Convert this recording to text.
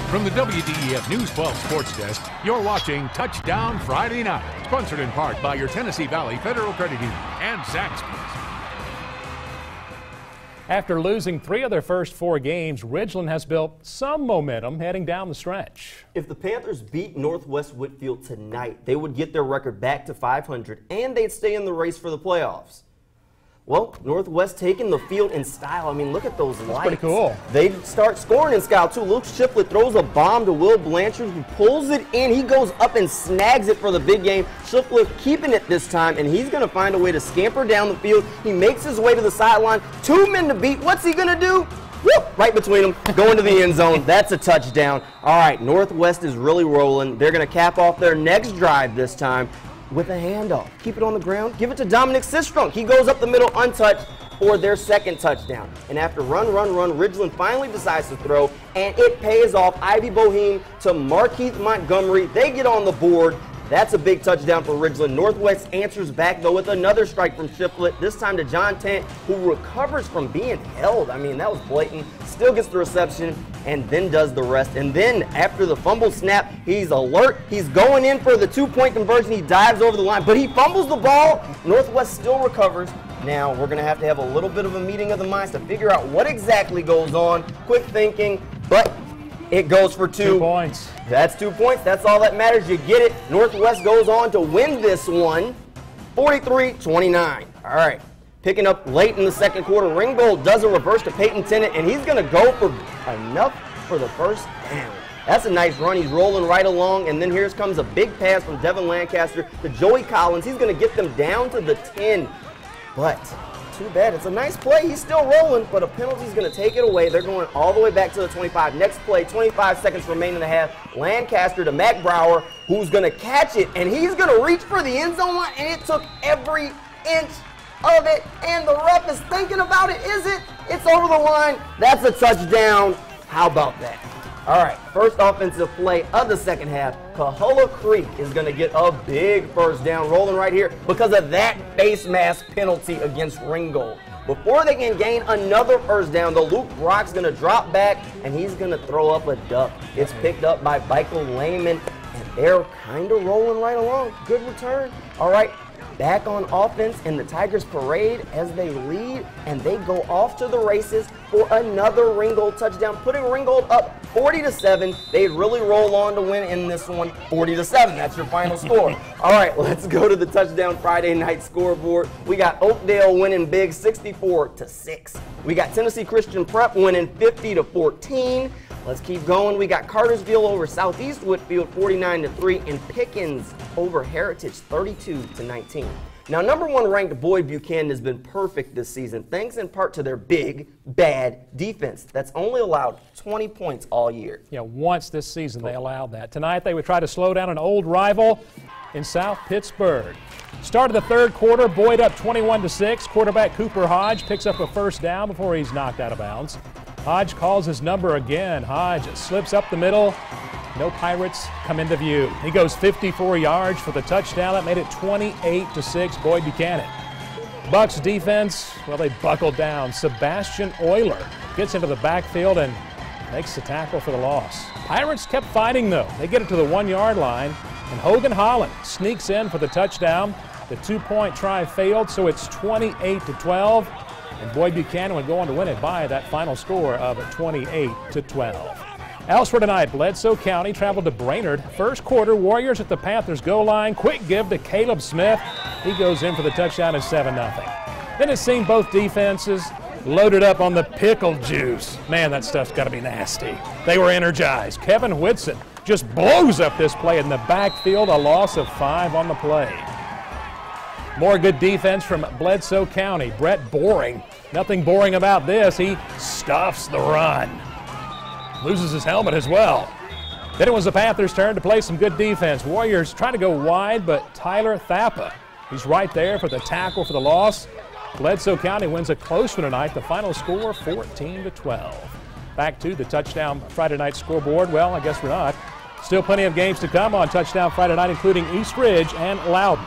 From the WDEF News 12 Sports Desk, you're watching Touchdown Friday Night, sponsored in part by your Tennessee Valley Federal Credit Union and Zaxby's. After losing 3 of their first 4 games, Ridgeland has built some momentum heading down the stretch. If the Panthers beat Northwest Whitfield tonight, they would get their record back to 500 and they'd stay in the race for the playoffs. Well, Northwest taking the field in style. I mean, look at those lights. That's pretty cool. They start scoring in style, too. Luke Shiflett throws a bomb to Will Blanchard, who pulls it in. He goes up and snags it for the big game. Shiflett keeping it this time, and he's going to find a way to scamper down the field. He makes his way to the sideline. 2 men to beat. What's he going to do? Whoop, right between them, going to the end zone. That's a touchdown. All right, Northwest is really rolling. They're going to cap off their next drive this time with a handoff. Keep it on the ground. Give it to Dominic Sistrunk. He goes up the middle untouched for their second touchdown. And after run, Ridgeland finally decides to throw, and it pays off. Ivy Boheme to Markeith Montgomery. They get on the board. That's a big touchdown for Ridgeland. Northwest answers back, though, with another strike from Shiflett, this time to John Tent, who recovers from being held. I mean, that was blatant. Still gets the reception and then does the rest. And then after the fumble snap, he's alert. He's going in for the 2-point conversion. He dives over the line, but he fumbles the ball. Northwest still recovers. Now, we're going to have a little bit of a meeting of the minds to figure out what exactly goes on. Quick thinking, but it goes for 2 points. That's 2 points. That's all that matters. You get it. Northwest goes on to win this one, 43-29. All right. Picking up late in the second quarter, Ringgold does a reverse to Peyton Tennant, and he's going to go for enough for the first down. That's a nice run. He's rolling right along, and then here comes a big pass from Devin Lancaster to Joey Collins. He's going to get them down to the 10, but too bad. It's a nice play. He's still rolling, but a penalty's going to take it away. They're going all the way back to the 25. Next play, 25 seconds remaining in the half. Lancaster to Mac Brower, who's going to catch it, and he's going to reach for the end zone line, and it took every inch of it, and the ref is thinking about it. Is it? It's over the line. That's a touchdown. How about that? All right, first offensive play of the second half. Coahulla Creek is going to get a big first down rolling right here because of that face mask penalty against Ringgold. Before they can gain another first down, the Luke Brock's going to drop back, and he's going to throw up a duck. It's picked up by Michael Lehman, and they're kind of rolling right along. Good return. All right. Back on offense, and the Tigers parade as they lead, and they go off to the races for another Ringgold touchdown, putting Ringgold up 40-7. They really roll on to win in this one, 40-7. That's your final score. All right, let's go to the Touchdown Friday night scoreboard. We got Oakdale winning big, 64-6. We got Tennessee Christian Prep winning 50-14. Let's keep going. We got Cartersville over Southeast Whitfield 49-3 and Pickens over Heritage 32-19. Now, #1 ranked Boyd Buchanan has been perfect this season, thanks in part to their big, bad defense that's only allowed 20 points all year. Yeah, once this season they allowed that. Tonight they would try to slow down an old rival in South Pittsburgh. Start of the third quarter, Boyd up 21-6. Quarterback Cooper Hodge picks up a first down before he's knocked out of bounds. Hodge calls his number again. Hodge slips up the middle. No Pirates come into view. He goes 54 yards for the touchdown. That made it 28-6, Boyd Buchanan. Bucks defense, well, they buckled down. Sebastian Euler gets into the backfield and makes the tackle for the loss. Pirates kept fighting, though. They get it to the 1-yard line, and Hogan Holland sneaks in for the touchdown. The 2-point try failed, so it's 28-12. And Boyd Buchanan would go on to win it by that final score of 28-12. Elsewhere tonight, Bledsoe County traveled to Brainerd. First quarter, Warriors at the Panthers goal line. Quick give to Caleb Smith. He goes in for the touchdown at 7-0. Then it seemed both defenses loaded up on the pickle juice. Man, that stuff's got to be nasty. They were energized. Kevin Whitson just blows up this play in the backfield, a loss of 5 on the play. More good defense from Bledsoe County. Brett Boring. Nothing boring about this. He stuffs the run. Loses his helmet as well. Then it was the Panthers' turn to play some good defense. Warriors trying to go wide, but Tyler Thappa, he's right there for the tackle for the loss. Bledsoe County wins a close one tonight. The final score, 14-12. Back to the Touchdown Friday night scoreboard. Well, I guess we're not. Still plenty of games to come on Touchdown Friday night, including East Ridge and Loudon.